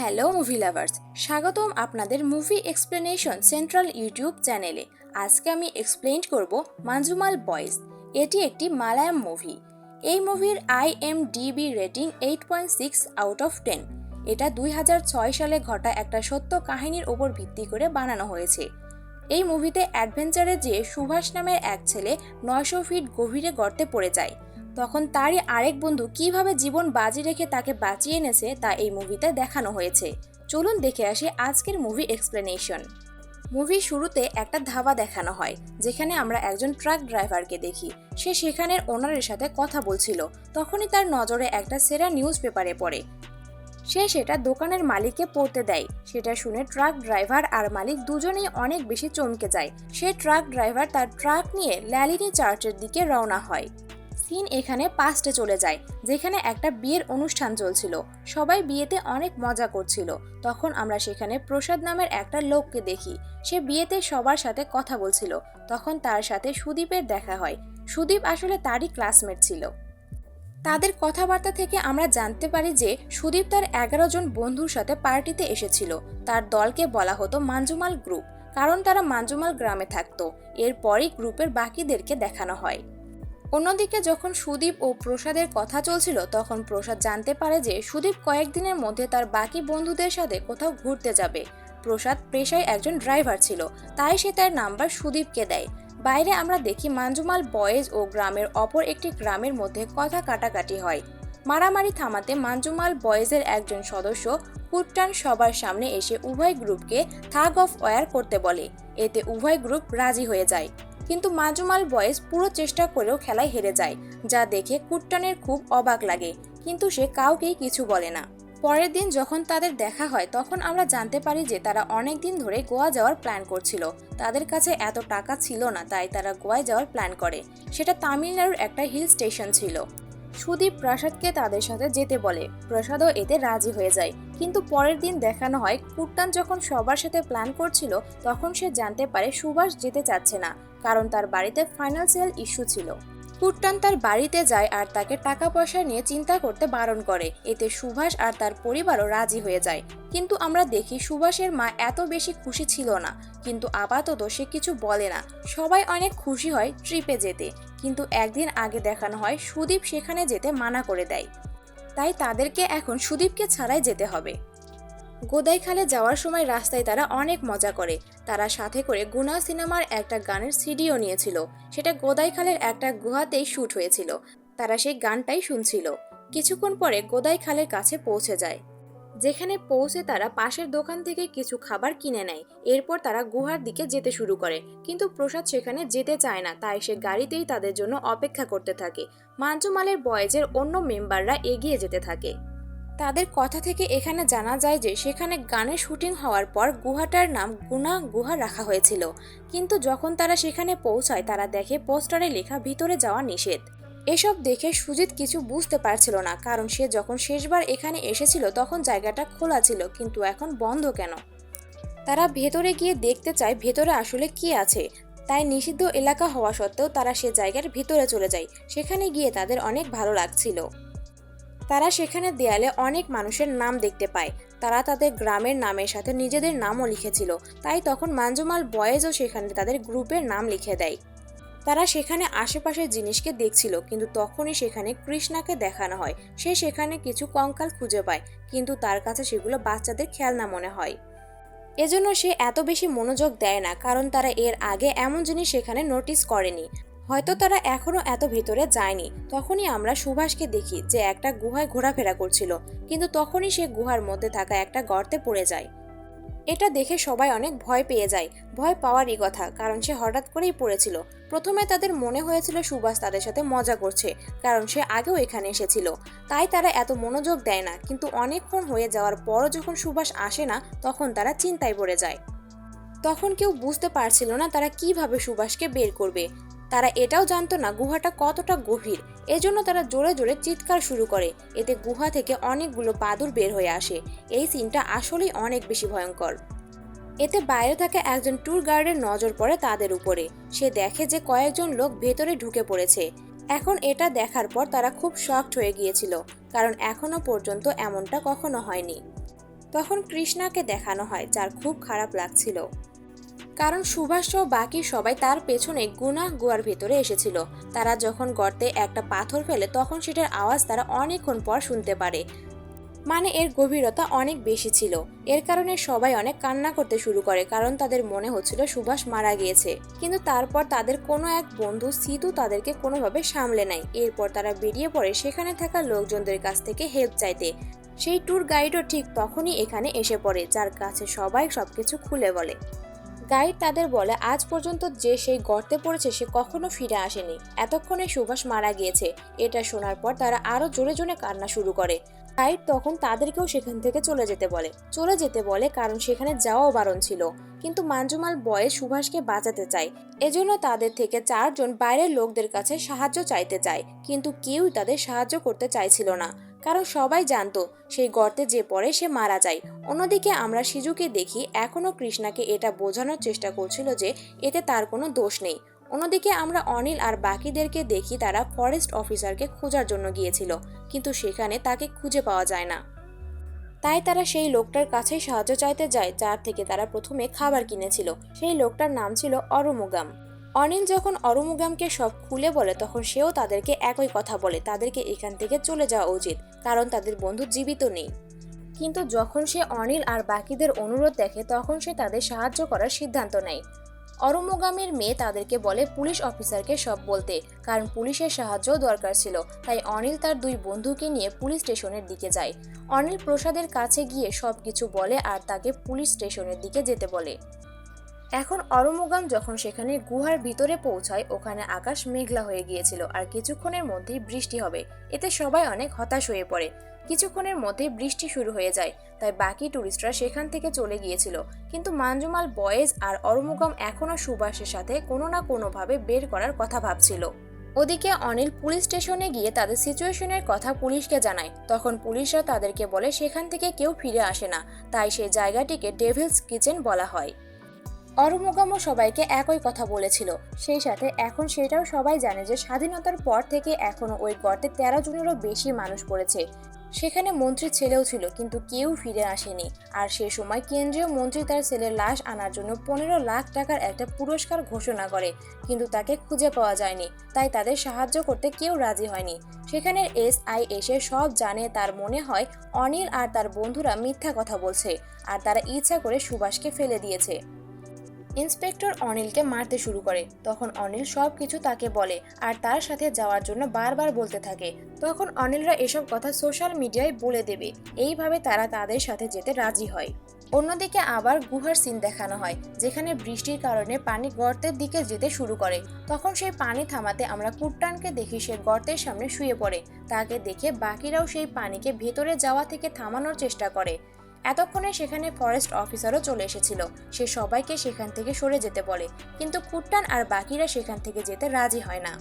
Hello movie lovers, স্বাগতম আপনাদের movie explanation central YouTube চ্যানেলে। আজকে আমি এক্সপ্লেন করব মাঞ্জুমাল বয়েজ। এটি একটি মালায়াম মুভি। এই মুভির IMDb রেটিং 8.6 আউট অফ 10। এটা 2006 সালে ঘটা একটা সত্য কাহিনীর ওপর ভিত্তি করে বানানো হয়েছে। এই মুভিতে অ্যাডভেঞ্চারে যেয়ে সুভাষ নামের এক ছেলে 900 ফিট গভীরে গর্তে পড়ে যায়। তখন তারই আরেক বন্ধু কিভাবে জীবন বাজি রেখে তাকে বাঁচিয়ে এনেছে তা এই মুভিতে দেখানো হয়েছে। চলুন দেখে আসি আজকের মুভি এক্সপ্লেনেশন। মুভির শুরুতে একটা ধাবা দেখানো হয়, যেখানে আমরা একজন ট্রাক ড্রাইভারকে দেখি। সে সেখানের ওনারের সাথে কথা বলছিল। তখনই তার নজরে একটা সেরা নিউজ পেপারে পড়ে। সে সেটা দোকানের মালিককে পড়তে দেয়। সেটা শুনে ট্রাক ড্রাইভার আর মালিক দুজনেই অনেক বেশি চমকে যায়। সে ট্রাক ড্রাইভার তার ট্রাক নিয়ে ল্যালিনি চার্চের দিকে রওনা হয়। সিন এখানে পাস্টে চলে যায়, যেখানে একটা বিয়ের অনুষ্ঠান চলছিল। সবাই বিয়েতে অনেক মজা করছিল। তখন আমরা সেখানে প্রসাদ নামের একটা লোককে দেখি। সে বিয়েতে সবার সাথে কথা বলছিল। তখন তার সাথে সুদীপের দেখা হয়। সুদীপ আসলে তারই ক্লাসমেট ছিল। তাদের কথাবার্তা থেকে আমরা জানতে পারি যে সুদীপ তার 11 জন বন্ধুর সাথে পার্টিতে এসেছিল। তার দলকে বলা হতো মাঞ্জুমাল গ্রুপ, কারণ তারা মাঞ্জুমাল গ্রামে থাকতো। এরপরই গ্রুপের বাকিদেরকে দেখানো হয়। অন্যদিকে যখন সুদীপ ও প্রসাদের কথা চলছিল, তখন প্রসাদ জানতে পারে যে সুদীপ কয়েকদিনের মধ্যে তার বাকি বন্ধুদের সাথে কোথাও ঘুরতে যাবে। প্রসাদ পেশায় একজন ড্রাইভার ছিল, তাই সে তার নাম্বার সুদীপকে দেয়। বাইরে আমরা দেখি মাঞ্জুমাল বয়েজ ও গ্রামের অপর একটি গ্রামের মধ্যে কথা কাটাকাটি হয়। মারামারি থামাতে মাঞ্জুমাল বয়েজের একজন সদস্য কুট্টান সবার সামনে এসে উভয় গ্রুপকে থাগ অফ ওয়ার করতে বলে। এতে উভয় গ্রুপ রাজি হয়ে যায়, কিন্তু মাঞ্জুমাল বয়েজ পুরো চেষ্টা করেও খেলায় হেরে যায়, যা দেখে কুট্টানের খুব অবাক লাগে, কিন্তু সে কাউকেই কিছু বলে না। পরের দিন যখন তাদের দেখা হয়, তখন আমরা জানতে পারি যে তারা অনেক দিন ধরে গোয়া যাওয়ার প্ল্যান করছিল। তাদের কাছে এত টাকা ছিল না, তাই তারা গোয়ায় যাওয়ার প্ল্যান করে। সেটা তামিলনাড়ুর একটা হিল স্টেশন ছিল। সুদীপ প্রসাদকে তাদের সাথে যেতে বলে। প্রসাদও এতে রাজি হয়ে যায়, কিন্তু পরের দিন দেখানো হয় কুট্টান যখন সবার সাথে প্ল্যান করছিল, তখন সে জানতে পারে সুভাষ যেতে চাচ্ছে না, কারণ তার বাড়িতে ফাইন্যান্সিয়াল ইস্যু ছিল। কুট্টান তার বাড়িতে যায় আর তাকে টাকা পয়সা নিয়ে চিন্তা করতে বারণ করে। এতে সুভাষ আর তার পরিবারও রাজি হয়ে যায়। কিন্তু আমরা দেখি সুভাষের মা এত বেশি খুশি ছিল না, কিন্তু আপাতত সে কিছু বলে না। সবাই অনেক খুশি হয় ট্রিপে যেতে, কিন্তু একদিন আগে দেখানো হয় সুদীপ সেখানে যেতে মানা করে দেয়। তাই তাদেরকে এখন সুদীপকে ছাড়াই যেতে হবে। গোদাইখালে যাওয়ার সময় রাস্তায় তারা অনেক মজা করে। তারা সাথে করে গুনা সিনেমার একটা গানের সিডিও নিয়েছিল। সেটা গোদাইখালের একটা গুহাতেই শুট হয়েছিল। তারা সেই গানটাই শুনছিল। কিছুক্ষণ পরে গোদাইখালের কাছে পৌঁছে যায়, যেখানে পৌঁছে তারা পাশের দোকান থেকে কিছু খাবার কিনে নেয়। এরপর তারা গুহার দিকে যেতে শুরু করে, কিন্তু প্রসাদ সেখানে যেতে চায় না, তাই সে গাড়িতেই তাদের জন্য অপেক্ষা করতে থাকে। মাঞ্জুমালের বয়েজের অন্য মেম্বাররা এগিয়ে যেতে থাকে। তাদের কথা থেকে এখানে জানা যায় যে সেখানে গানের শুটিং হওয়ার পর গুহাটার নাম গুনা গুহা রাখা হয়েছিল। কিন্তু যখন তারা সেখানে পৌঁছায়, তারা দেখে পোস্টারে লেখা ভিতরে যাওয়া নিষেধ। এসব দেখে সুজিত কিছু বুঝতে পারছিল না, কারণ সে যখন শেষবার এখানে এসেছিল তখন জায়গাটা খোলা ছিল, কিন্তু এখন বন্ধ কেন। তারা ভেতরে গিয়ে দেখতে চায় ভেতরে আসলে কি আছে। তাই নিষিদ্ধ এলাকা হওয়া সত্ত্বেও তারা সে জায়গার ভিতরে চলে যায়। সেখানে গিয়ে তাদের অনেক ভালো লাগছিল। তারা সেখানে দেয়ালে অনেক মানুষের নাম দেখতে পায়। তারা তাদের গ্রামের নামের সাথে নিজেদের নামও লিখেছিল। তাই তখন মাঞ্জুমাল বয়েজও সেখানে তাদের গ্রুপের নাম লিখে দেয়। তারা সেখানে আশেপাশের জিনিসকে দেখছিল, কিন্তু তখনই সেখানে কৃষ্ণাকে দেখানো হয়। সে সেখানে কিছু কঙ্কাল খুঁজে পায়, কিন্তু তার কাছে সেগুলো বাচ্চাদের খেলনা মনে হয়। এজন্য সে এত বেশি মনোযোগ দেয় না, কারণ তারা এর আগে এমন জিনিস সেখানে নোটিস করেনি। হয়তো তারা এখনো এত ভিতরে যায়নি। তখনই আমরা সুভাষকে দেখি, যে একটা গুহায় ঘোরাফেরা করছিল, কিন্তু তখনই সে গুহার মধ্যে থাকা একটা গর্তে পড়ে যায়। এটা দেখে সবাই অনেক ভয় পেয়ে যায়। ভয় পাওয়ারই কথা, কারণ সে হঠাৎ করেই পড়েছিল। প্রথমে তাদের মনে হয়েছিল সুভাষ তাদের সাথে মজা করছে, কারণ সে আগেও এখানে এসেছিল। তাই তারা এত মনোযোগ দেয় না, কিন্তু অনেকক্ষণ হয়ে যাওয়ার পরও যখন সুভাষ আসে না, তখন তারা চিন্তায় পড়ে যায়। তখন কেউ বুঝতে পারছিল না তারা কিভাবে সুভাষকে বের করবে। তারা এটাও জানতো না গুহাটা কতটা গভীর। এজন্য তারা জোরে জোরে চিৎকার শুরু করে। এতে গুহা থেকে অনেকগুলো বাদুড় বের হয়ে আসে। এই সিনটা আসলেই অনেক বেশি ভয়ঙ্কর। এতে বাইরে থাকা একজন ট্যুর গাইডের নজর পড়ে তাদের উপরে। সে দেখে যে কয়েকজন লোক ভেতরে ঢুকে পড়েছে। এখন এটা দেখার পর তারা খুব শকড হয়ে গিয়েছিল, কারণ এখনো পর্যন্ত এমনটা কখনো হয়নি। তখন কৃষ্ণাকে দেখানো হয়, যার খুব খারাপ লাগছিল, কারণ সুভাষ সহ বাকি সবাই তার পেছনে গুহার ভেতরে এসেছিল। তারা যখন গর্তে একটা পাথর ফেলে তখন সেটার আওয়াজ তারা অনেকক্ষণ পর শুনতে পারে, মানে এর গভীরতা অনেক বেশি ছিল। এর কারণে সবাই অনেক কান্না করতে শুরু করে, কারণ তাদের মনে হচ্ছিল সুভাষ মারা গিয়েছে। কিন্তু তারপর তাদের কোনো এক বন্ধু সিধু তাদেরকে কোনোভাবে সামলে নেয়। এরপর তারা বেরিয়ে পড়ে সেখানে থাকা লোকজনদের কাছ থেকে হেল্প চাইতে। সেই ট্যুর গাইডও ঠিক তখনই এখানে এসে পড়ে, যার কাছে সবাই সবকিছু খুলে বলে। গাইড তাদের বলে আজ পর্যন্ত যে সেই গর্তে পড়েছে সে কখনো ফিরে আসেনি, এতক্ষণে সুভাষ মারা গিয়েছে। এটা শোনার পর তারা আরো জোরে জোরে কান্না শুরু করে। গাইড তখন তাদেরকেও সেখান থেকে চলে যেতে বলে কারণ সেখানে যাওয়াও বারণ ছিল। কিন্তু মাঞ্জুমাল বয়েজ সুভাষকে বাঁচাতে চায়, এজন্য তাদের থেকে 4 জন বাইরের লোকদের কাছে সাহায্য চাইতে চায়, কিন্তু কেউই তাদের সাহায্য করতে চাইছিল না, কারণ সবাই জানতো সেই গর্তে যে পড়ে সে মারা যায়। অন্যদিকে আমরা শিজুকে দেখি এখনো কৃষ্ণাকে এটা বোঝানোর চেষ্টা করছিল যে এতে তার কোনো দোষ নেই। অন্যদিকে আমরা অনিল আর বাকিদেরকে দেখি তারা ফরেস্ট অফিসারকে খোঁজার জন্য গিয়েছিল, কিন্তু সেখানে তাকে খুঁজে পাওয়া যায় না। তাই তারা সেই লোকটার কাছেই সাহায্য চাইতে যায়, যার থেকে তারা প্রথমে খাবার কিনেছিল। সেই লোকটার নাম ছিল অরুমুগাম। অনিল যখন অরুমুগামকে সব খুলে বলে তখন সেও তাদেরকে একই কথা বলে, তাদেরকে এখান থেকে চলে যাওয়া উচিত, কারণ তাদের বন্ধু জীবিত নেই। কিন্তু যখন সে অনিল আর বাকিদের অনুরোধ দেখে তখন সে তাদের সাহায্য করার সিদ্ধান্ত নেয়। অরুমুগামের মেয়ে তাদেরকে বলে পুলিশ অফিসারকে সব বলতে, কারণ পুলিশের সাহায্যও দরকার ছিল। তাই অনিল তার 2 বন্ধুকে নিয়ে পুলিশ স্টেশনের দিকে যায়। অনিল প্রসাদের কাছে গিয়ে সবকিছু বলে আর তাকে পুলিশ স্টেশনের দিকে যেতে বলে। এখন অরুমুগাম যখন সেখানে গুহার ভিতরে পৌঁছায়, ওখানে আকাশ মেঘলা হয়ে গিয়েছিল আর কিছুক্ষণের মধ্যেই বৃষ্টি হবে। এতে সবাই অনেক হতাশ হয়ে পড়ে। কিছুক্ষণের মধ্যেই বৃষ্টি শুরু হয়ে যায়, তাই বাকি টুরিস্টরা সেখান থেকে চলে গিয়েছিল। কিন্তু মাঞ্জুমাল বয়েজ আর অরুমুগাম এখনো সুভাষের সাথে কোনো না কোনোভাবে বের করার কথা ভাবছিল। ওদিকে অনিল পুলিশ স্টেশনে গিয়ে তাদের সিচুয়েশনের কথা পুলিশকে জানায়। তখন পুলিশরা তাদেরকে বলে সেখান থেকে কেউ ফিরে আসে না, তাই সেই জায়গাটিকে ডেভিলস কিচেন বলা হয়। অরুমুগামও সবাইকে একই কথা বলেছিল। সেই সাথে এখন সেটাও সবাই জানে যে স্বাধীনতার পর থেকে এখনো ওই গর্তে 13 জনেরও বেশি মানুষ পড়েছে। সেখানে মন্ত্রীর ছেলেও ছিল, কিন্তু কেউ ফিরে আসেনি। আর সে সময় কেন্দ্রীয় মন্ত্রী তার ছেলের লাশ আনার জন্য 15 লাখ টাকার একটা পুরস্কার ঘোষণা করে, কিন্তু তাকে খুঁজে পাওয়া যায়নি। তাই তাদের সাহায্য করতে কেউ রাজি হয়নি। সেখানের SI এসে সব জানে, তার মনে হয় অনিল আর তার বন্ধুরা মিথ্যা কথা বলছে আর তারা ইচ্ছা করে সুভাষকে ফেলে দিয়েছে। ইন্সপেক্টর অনিলকে মারতে শুরু করে। তখন অনিল সবকিছু তাকে বলে আর তার সাথে যাওয়ার জন্য বারবার বলতে থাকে। তখন অনিলরা এসব কথা সোশ্যাল মিডিয়ায় বলে দেবে, এইভাবে তারা তাদের সাথে যেতে রাজি হয়। অন্যদিকে আবার গুহার সিন দেখানো হয়, যেখানে বৃষ্টির কারণে পানি গর্তের দিকে যেতে শুরু করে। তখন সেই পানি থামাতে আমরা কুট্টানকে দেখি সে গর্তের সামনে শুয়ে পড়ে। তাকে দেখে বাকিরাও সেই পানিকে ভেতরে যাওয়া থেকে থামানোর চেষ্টা করে। এতক্ষণে সেখানে ফরেস্ট অফিসারও চলে এসেছিল। সে সবাইকে সেখান থেকে সরে যেতে বলে, কিন্তু কুট্টান আর বাকিরা সেখান থেকে যেতে রাজি হয় না।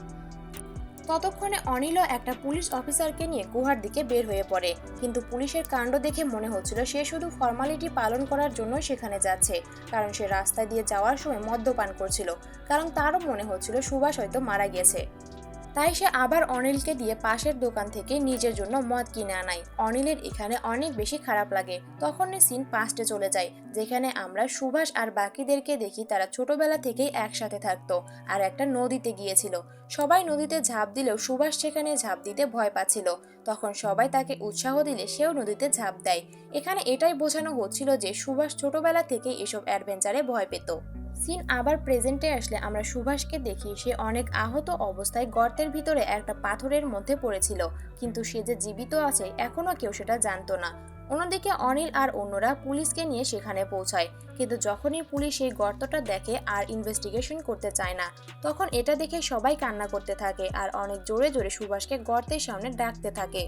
ততক্ষণে অনিলও একটা পুলিশ অফিসারকে নিয়ে গুহার দিকে বের হয়ে পড়ে, কিন্তু পুলিশের কাণ্ড দেখে মনে হচ্ছিল সে শুধু ফর্মালিটি পালন করার জন্যই সেখানে যাচ্ছে, কারণ সে রাস্তা দিয়ে যাওয়ার সময় মদ্যপান করছিল, কারণ তারও মনে হচ্ছিল সুভাষ হয়তো মারা গেছে। তাই সে আবার অনিলকে দিয়ে পাশের দোকান থেকে নিজের জন্য মদ কিনে আনায়। অনিলের এখানে অনেক বেশি খারাপ লাগে। তখনই সিন পাস্টে চলে যায়, যেখানে আমরা সুভাষ আর বাকিদেরকে দেখি তারা ছোটবেলা থেকেই একসাথে থাকতো আর একটা নদীতে গিয়েছিল। সবাই নদীতে ঝাঁপ দিলেও সুভাষ সেখানে ঝাঁপ দিতে ভয় পাচ্ছিল। তখন সবাই তাকে উৎসাহ দিলে সেও নদীতে ঝাঁপ দেয়। এখানে এটাই বোঝানো হচ্ছিল যে সুভাষ ছোটবেলা থেকেই এসব অ্যাডভেঞ্চারে ভয় পেত। সিন আবার প্রেজেন্টে আসলে আমরা সুভাষকে দেখি সে অনেক আহত অবস্থায় গর্তের ভিতরে একটা পাথরের মধ্যে পড়েছিল, কিন্তু সে যে জীবিত আছে এখনো কেউ সেটা জানতো না। অন্যদিকে অনিল আর অন্যরা পুলিশকে নিয়ে সেখানে পৌঁছায়, কিন্তু যখনই পুলিশ সেই গর্তটা দেখে আর ইনভেস্টিগেশন করতে চায় না, তখন এটা দেখে সবাই কান্না করতে থাকে আর অনেক জোরে জোরে সুভাষকে গর্তের সামনে ডাকতে থাকে।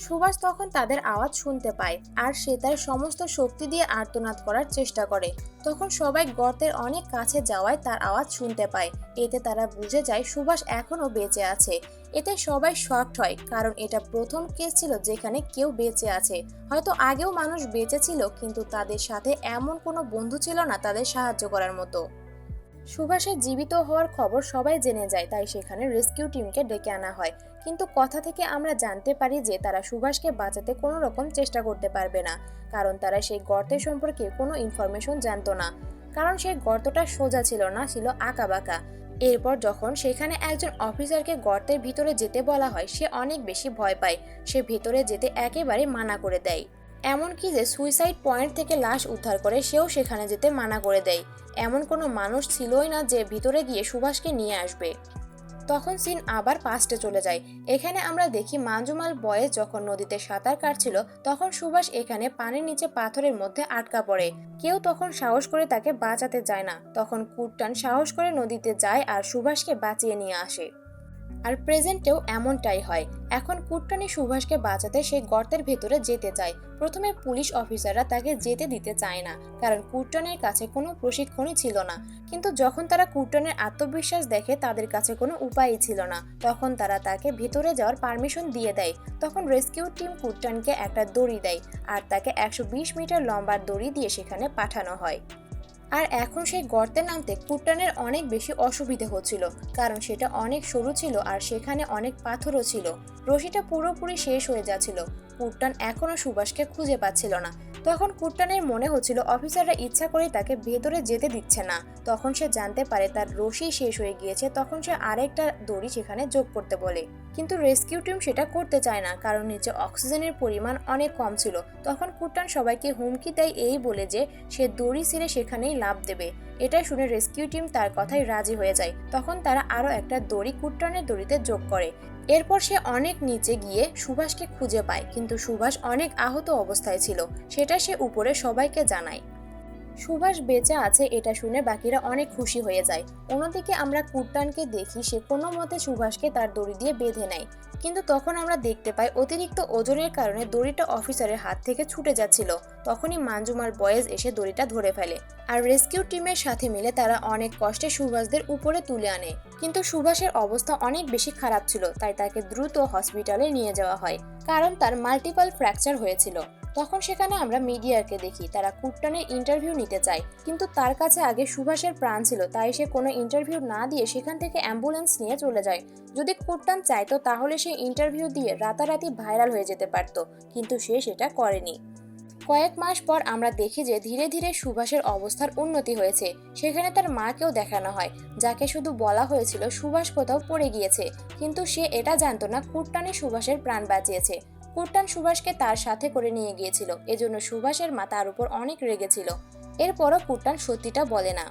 সুভাষ তখন তাদের আওয়াজ শুনতে পায় আর সে তার সমস্ত শক্তি দিয়ে আর্তনাদ করার চেষ্টা করে। তখন সবাই গর্তের অনেক কাছে যাওয়ায় তার আওয়াজ শুনতে পায়। এতে তারা বুঝে যায় সুভাষ এখনো বেঁচে আছে। এতে সবাই শকড হয়, কারণ এটা প্রথম কেস ছিল যেখানে কেউ বেঁচে আছে। হয়তো আগেও মানুষ বেঁচে ছিল, কিন্তু তাদের সাথে এমন কোনো বন্ধু ছিল না তাদের সাহায্য করার মতো। সুভাষের জীবিত হওয়ার খবর সবাই জেনে যায়, তাই সেখানে রেস্কিউ টিমকে ডেকে আনা হয়। কিন্তু কথা থেকে আমরা জানতে পারি যে তারা সুভাষকে বাঁচাতে কোনো রকম চেষ্টা করতে পারবে না, কারণ তারা সেই গর্তের সম্পর্কে কোনো ইনফরমেশন জানতো না। কারণ সেই গর্তটা সোজা ছিল না, ছিল আঁকাবাঁকা। এরপর যখন সেখানে একজন অফিসারকে গর্তের ভিতরে যেতে বলা হয়, সে অনেক বেশি ভয় পায়। সে ভিতরে যেতে একেবারে মানা করে দেয়। এমনকি যে সুইসাইড পয়েন্ট থেকে লাশ উদ্ধার করে সেও সেখানে যেতে মানা করে দেয়। এমন কোনো মানুষ ছিলই না যে ভিতরে গিয়ে সুভাষকে নিয়ে আসবে। তখন সিন আবার পাস্টে চলে যায়। এখানে আমরা দেখি মাঞ্জুমাল বয়েজ যখন নদীতে সাঁতার কাটছিল, তখন সুভাষ এখানে পানির নিচে পাথরের মধ্যে আটকা পড়ে। কেউ তখন সাহস করে তাকে বাঁচাতে যায় না। তখন কুট্টান সাহস করে নদীতে যায় আর সুভাষকে বাঁচিয়ে নিয়ে আসে। আর প্রেজেন্টেও এমনটাই হয়। এখন কুট্টানি সুভাষকে বাঁচাতে সেই গর্তের ভেতরে যেতে চায়। প্রথমে পুলিশ অফিসাররা তাকে যেতে দিতে চায় না, কারণ কুট্টানের কাছে কোনো প্রশিক্ষণই ছিল না। কিন্তু যখন তারা কুট্টানের আত্মবিশ্বাস দেখে তাদের কাছে কোনো উপায়ই ছিল না, তখন তারা তাকে ভেতরে যাওয়ার পারমিশন দিয়ে দেয়। তখন রেস্কিউ টিম কুট্টানকে একটা দড়ি দেয় আর তাকে 120 মিটার লম্বা দড়ি দিয়ে সেখানে পাঠানো হয়। আর এখন সেই গর্তে নামতে কুট্টানের অনেক বেশি অসুবিধে হচ্ছিল, কারণ সেটা অনেক সরু ছিল আর সেখানে অনেক পাথরও ছিল। রশিটা পুরোপুরি শেষ হয়ে যাচ্ছিল। কুট্টান এখনো সুভাষকে খুঁজে পাচ্ছিল না। তখন কুট্টানের মনে হচ্ছিল অফিসাররা ইচ্ছা করে তাকে ভেতরে যেতে দিচ্ছে না। তখন সে জানতে পারে তার রশি শেষ হয়ে গিয়েছে। তখন সে আরেকটা দড়ি সেখানে যোগ করতে বলে, কিন্তু রেস্কিউ টিম সেটা করতে চায় না, কারণ নিচে অক্সিজেনের পরিমাণ অনেক কম ছিল। তখন কুট্টান সবাইকে হুমকি দেয় এই বলে যে সে দড়ি ছিঁড়ে সেখানেই লাফ দেবে। এটা শুনে রেস্কিউ টিম তার কথাই রাজি হয়ে যায়। তখন তারা আরো একটা দড়ি কুট্টানের দড়িতে যোগ করে। এরপর সে অনেক নিচে গিয়ে সুভাষকে খুঁজে পায়, কিন্তু সুভাষ অনেক আহত অবস্থায় ছিল। সেটা সে উপরে সবাইকে জানায়। সুভাষ বেঁচে আছে এটা শুনে বাকিরা অনেক খুশি হয়ে যায়। অন্যদিকে আমরা কুট্টানকে দেখি সে কোনো মতে সুভাষকে তার দড়ি দিয়ে বেঁধে নেয়। কিন্তু তখন আমরা দেখতে পাই অতিরিক্ত ওজনের কারণে দড়িটা অফিসারের হাত থেকে ছুটে যাচ্ছিল। তখনই মাঞ্জুমাল বয়েজ এসে দড়িটা ধরে ফেলে। আর রেস্কিউ টিমের সাথে মিলে তারা অনেক কষ্টে সুভাষদের উপরে তুলে আনে। কিন্তু সুভাষের অবস্থা অনেক বেশি খারাপ ছিল, তাই তাকে দ্রুত হসপিটালে নিয়ে যাওয়া হয়, কারণ তার মাল্টিপল ফ্র্যাকচার হয়েছিল। তখন সেখানে আমরা মিডিয়াকে দেখি, তারা কুট্টানের ইন্টারভিউ নিতে চায়, কিন্তু তার কাছে আগে সুভাষের প্রাণ ছিল, তাই সে কোনো ইন্টারভিউ না দিয়ে সেখান থেকে অ্যাম্বুলেন্স নিয়ে চলে যায়। যদি কুট্টান চাইতো তাহলে সে ইন্টারভিউ দিয়ে রাতারাতি ভাইরাল হয়ে যেতে পারত, কিন্তু সে সেটা করেনি। কয়েক মাস পর আমরা দেখি যে ধীরে ধীরে সুভাষের অবস্থার উন্নতি হয়েছে। সেখানে তার মাকেও দেখানো হয়, যাকে শুধু বলা হয়েছিল সুভাষ কোথাও পড়ে গিয়েছে, কিন্তু সে এটা জানতো না কুট্টানে সুভাষের প্রাণ বাঁচিয়েছে। কুট্টান সুভাষকে তার সাথে করে নিয়ে গিয়েছিল, এজন্য সুভাষের মা তার উপর অনেক রেগেছিল। এরপরও কুট্টান সত্যিটা বলে না।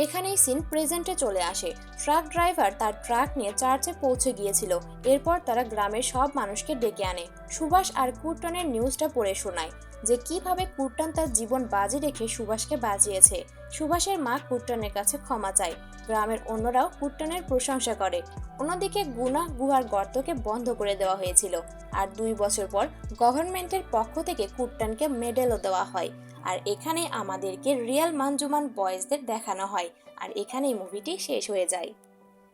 এখানেই সিন প্রেজেন্টে চলে আসে। ট্রাক ড্রাইভার তার ট্রাক নিয়ে চার্চে পৌঁছে গিয়েছিল। এরপর তারা গ্রামের সব মানুষকে ডেকে আনে। সুভাষ আর কুট্টানের নিউজটা পড়ে শোনায় যে কিভাবে কুট্টান তার জীবন বাজি রেখে সুভাষকে বাঁচিয়েছে। সুভাষের মা কুট্টানের কাছে ক্ষমা চায়। গ্রামের অন্যরাও কুট্টানের প্রশংসা করে। অন্যদিকে গুনা গুহার গর্তকে বন্ধ করে দেওয়া হয়েছিল। আর 2 বছর পর গভর্নমেন্টের পক্ষ থেকে কুট্টানকে মেডেলও দেওয়া হয়। আর এখানে আমাদেরকে রিয়াল মাঞ্জুমান বয়েজদের দেখানো হয়। আর এখানেই মুভিটি শেষ হয়ে যায়।